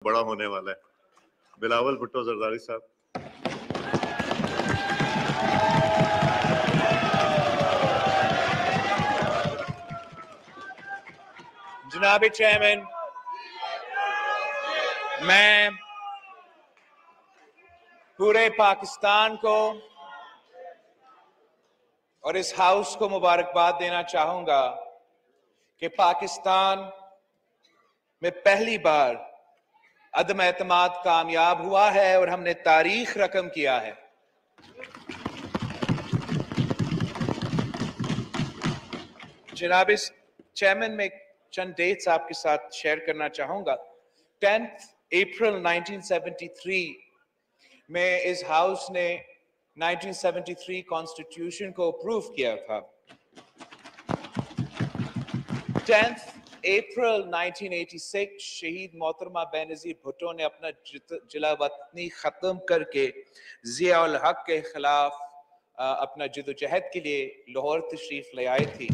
बड़ा होने वाला है। बिलावल भुट्टो जरदारी साहब। जनाब चेयरमैन, मैं पूरे पाकिस्तान को और इस हाउस को मुबारकबाद देना चाहूंगा कि पाकिस्तान में पहली बार अदम एतमाद कामयाब हुआ है और हमने तारीख रकम किया है। जनाब चेयरमैन, में चंद डेट्स आपके साथ शेयर करना चाहूंगा। 10 अप्रैल 1973 में इस हाउस ने 1973 कॉन्स्टिट्यूशन को अप्रूव किया था। 10 अप्रैल 1986 शहीद मोहतरमा बेनज़ीर भुट्टो ने अपना जिला वतनी खत्म करके ज़िया उल हक के खिलाफ अपना जिदोजहद के लिए लाहौर तशरीफ ले आए थी।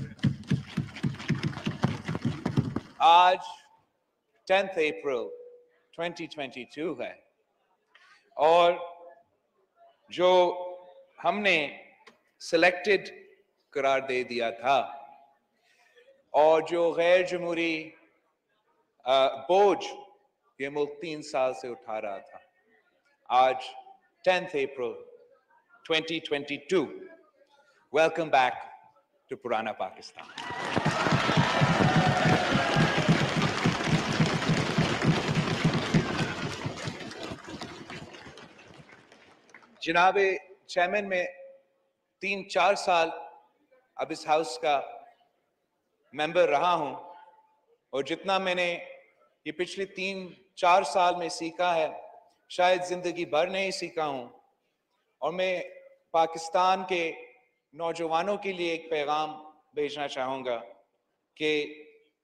आज 10 अप्रैल 2022 है और जो हमने सिलेक्टेड करार दे दिया था और जो गैर जमहूरी बोझ ये मुल्क 3 साल से उठा रहा था, आज 10 अप्रैल 2022, वेलकम बैक टू पुराना पाकिस्तान। जनाब चेयरमैन, में 3-4 साल अब इस हाउस का मेंबर रहा हूं और जितना मैंने ये पिछले 3-4 साल में सीखा है शायद जिंदगी भर नहीं सीखा हूं। और मैं पाकिस्तान के नौजवानों के लिए एक पैगाम भेजना चाहूंगा कि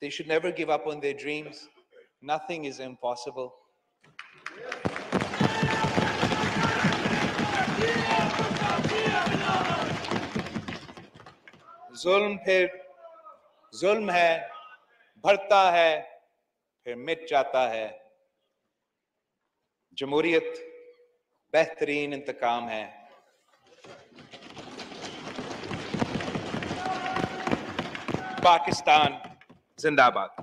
they should never give up on their dreams. Nothing is impossible. जुल्म फिर जुल्म है, बढ़ता है, फिर मिट जाता है। जमहूरियत बेहतरीन इंतकाम है। पाकिस्तान जिंदाबाद।